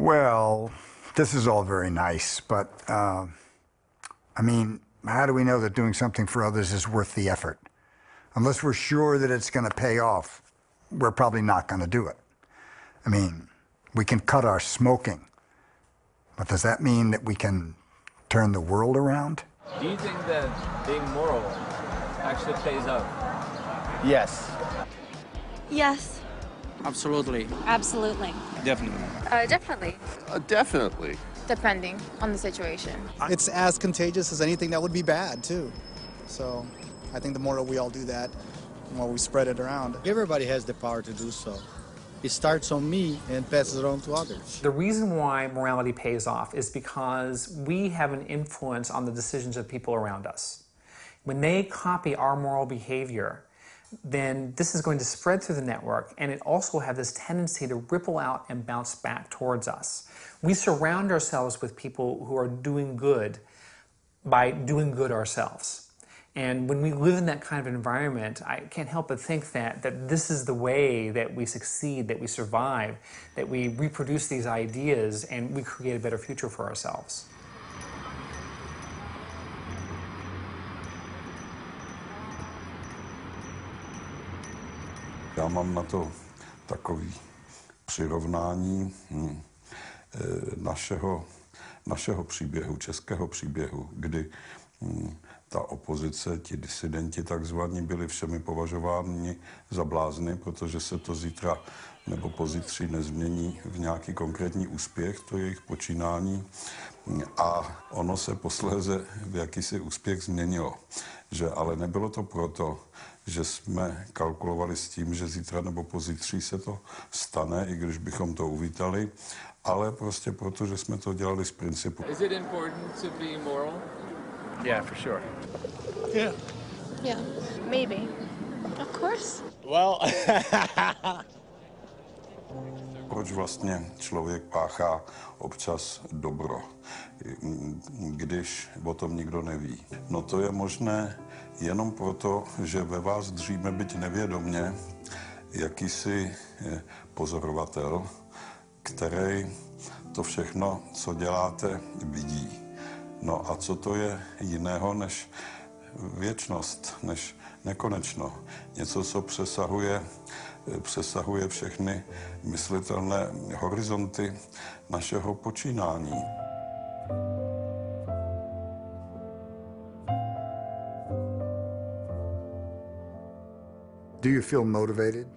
Well, this is all very nice, but, I mean, how do we know that doing something for others is worth the effort? Unless we're sure that it's going to pay off, we're probably not going to do it. I mean, we can cut our smoking, but does that mean that we can turn the world around? Do you think that being moral actually pays off? Yes. Yes. Absolutely. Absolutely. Definitely. Definitely. Definitely. Depending on the situation. It's as contagious as anything that would be bad, too. So I think the more we all do that, the more we spread it around. Everybody has the power to do so. It starts on me and passes it on to others. The reason why morality pays off is because we have an influence on the decisions of people around us. When they copy our moral behavior, then this is going to spread through the network, and it also has this tendency to ripple out and bounce back towards us. We surround ourselves with people who are doing good by doing good ourselves. And when we live in that kind of environment, I can't help but think that this is the way that we succeed, that we survive, that we reproduce these ideas, and we create a better future for ourselves. Já mám na to takový přirovnání našeho příběhu, českého příběhu, kdy ta opozice, ti disidenti takzvaní, byli všemi považováni za blázny, protože se to zítra nebo pozítří nezmění v nějaký konkrétní úspěch, to jejich počínání. A ono se posléze v jakýsi úspěch změnilo. Že ale nebylo to proto, že jsme kalkulovali s tím, že zítra nebo pozítří se to stane, i když bychom to uvítali, ale prostě proto, že jsme to dělali z principu. Is it important to be moral? Yeah, for sure. Yeah. Yeah. Maybe. Of course. Well. Proč vlastně člověk páchá občas dobro, když o tom nikdo neví? No to je možné jenom proto, že ve vás dříme, byť nevědomně, jakýsi pozorovatel, který to všechno, co děláte, vidí. No a co to je jiného než věčnost, než nekonečno? Něco, co přesahuje všechny myslitelné horizonty našeho počínání. Do you feel motivated?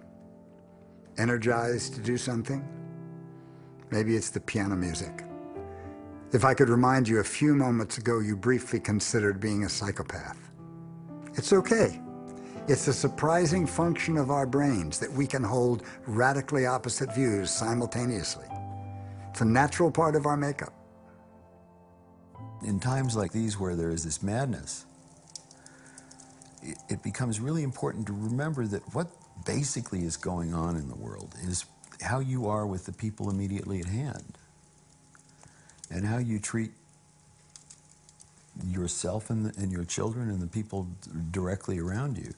Energized to do something? Maybe it's the piano music. If I could remind you, a few moments ago you briefly considered being a psychopath. It's okay. It's a surprising function of our brains that we can hold radically opposite views simultaneously. It's a natural part of our makeup. In times like these where there is this madness, it becomes really important to remember that what basically is going on in the world is how you are with the people immediately at hand, and how you treat yourself and your children and the people directly around you.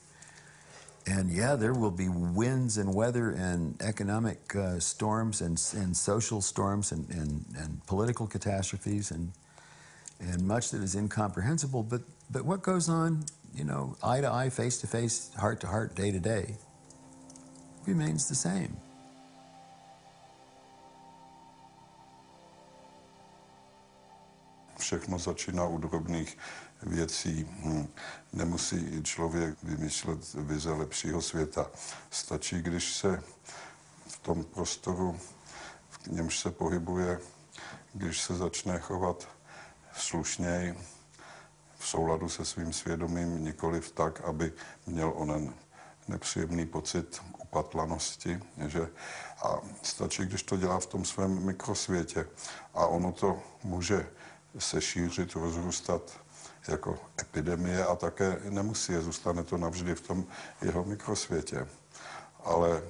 And yeah, there will be winds and weather and economic storms and social storms and political catastrophes and much that is incomprehensible. But what goes on, you know, eye to eye, face to face, heart to heart, day to day, remains the same. Všechno začíná u drobných věcí. Nemusí člověk vymýšlet vize lepšího světa. Stačí, když se v tom prostoru, v němž se pohybuje, když se začne chovat slušněji, v souladu se svým svědomím, nikoliv tak, aby měl onen nepříjemný pocit upatlanosti, že? A stačí, když to dělá v tom svém mikrosvětě. A ono to může se šířit, rozrůstat jako epidemie a také nemusí, zůstane to navždy v tom jeho mikrosvětě. Ale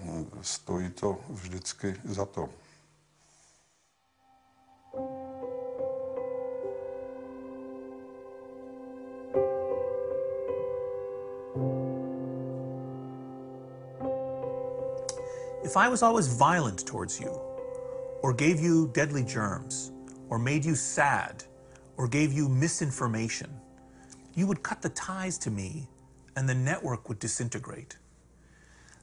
stojí to vždycky za to. If I was always violent towards you, or gave you deadly germs, or made you sad, or gave you misinformation, you would cut the ties to me and the network would disintegrate.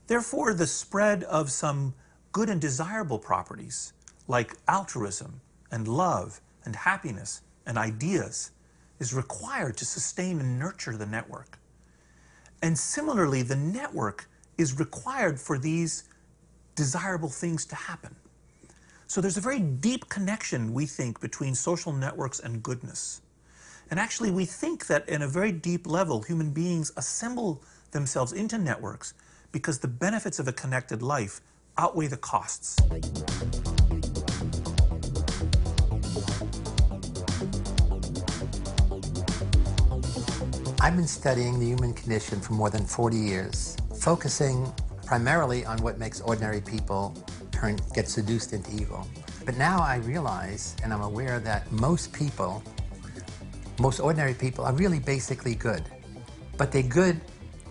Therefore, the spread of some good and desirable properties like altruism and love and happiness and ideas is required to sustain and nurture the network. And similarly, the network is required for these desirable things to happen. So there's a very deep connection, we think, between social networks and goodness. And actually, we think that in a very deep level, human beings assemble themselves into networks because the benefits of a connected life outweigh the costs. I've been studying the human condition for more than 40 years, focusing primarily on what makes ordinary people get seduced into evil. But now I realize, and I'm aware, that most ordinary people are really basically good. But they're good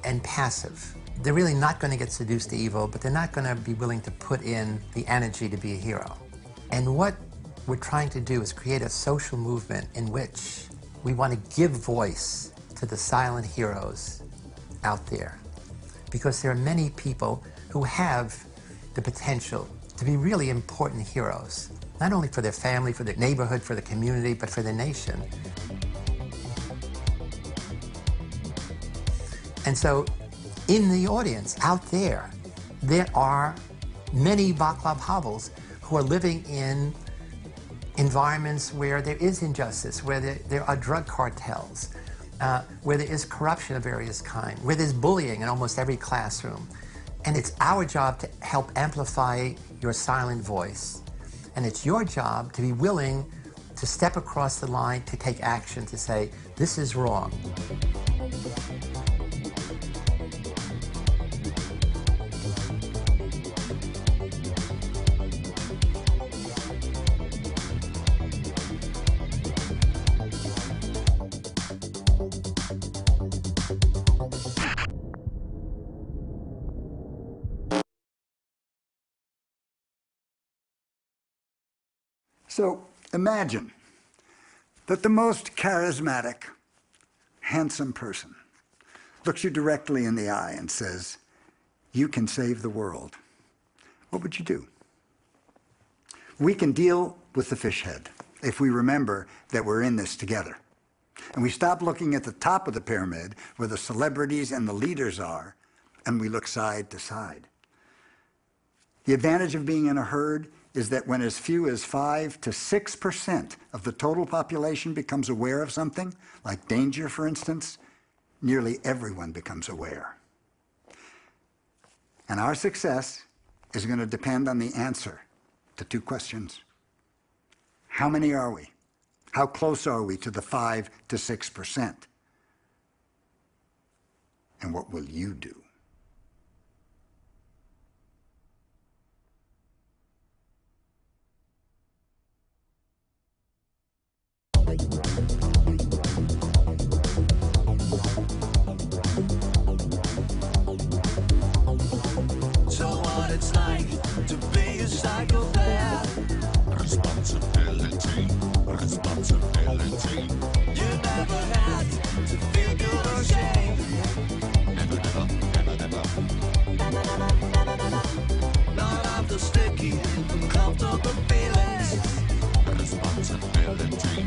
and passive. They're really not going to get seduced to evil, but they're not going to be willing to put in the energy to be a hero. And what we're trying to do is create a social movement in which we want to give voice to the silent heroes out there. Because there are many people who have the potential to be really important heroes, not only for their family, for their neighborhood, for the community, but for the nation. And so, in the audience, out there, there are many Vaclav Havels who are living in environments where there is injustice, where there are drug cartels, where there is corruption of various kinds, where there's bullying in almost every classroom. And it's our job to help amplify your silent voice. And it's your job to be willing to step across the line, to take action, to say, this is wrong. So imagine that the most charismatic, handsome person looks you directly in the eye and says, you can save the world. What would you do? We can deal with the Fishead if we remember that we're in this together. And we stop looking at the top of the pyramid where the celebrities and the leaders are, and we look side to side. The advantage of being in a herd is that when as few as 5 to 6% of the total population becomes aware of something, like danger, for instance, nearly everyone becomes aware. And our success is going to depend on the answer to 2 questions. How many are we? How close are we to the 5 to 6%? And what will you do? So what it's like to be a psychopath. Responsibility, responsibility. You never had to feel good or shame. Never, not after sticky, uncomfortable feelings. Responsibility,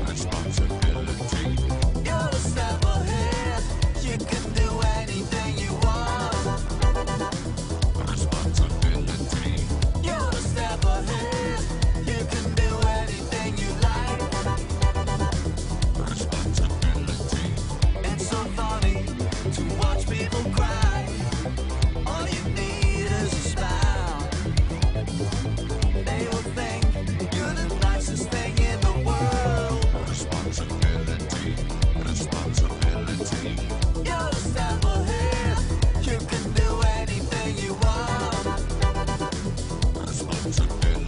responsibility. You're a step ahead. You can do anything you want. Responsibility. You're a step ahead. You can do anything you like. Responsibility. It's so funny to watch people cry. All you need is a smile. They will think you're the nicest thing in the world. Responsibility, responsibility. You're a step ahead. You can do anything you want. Responsibility.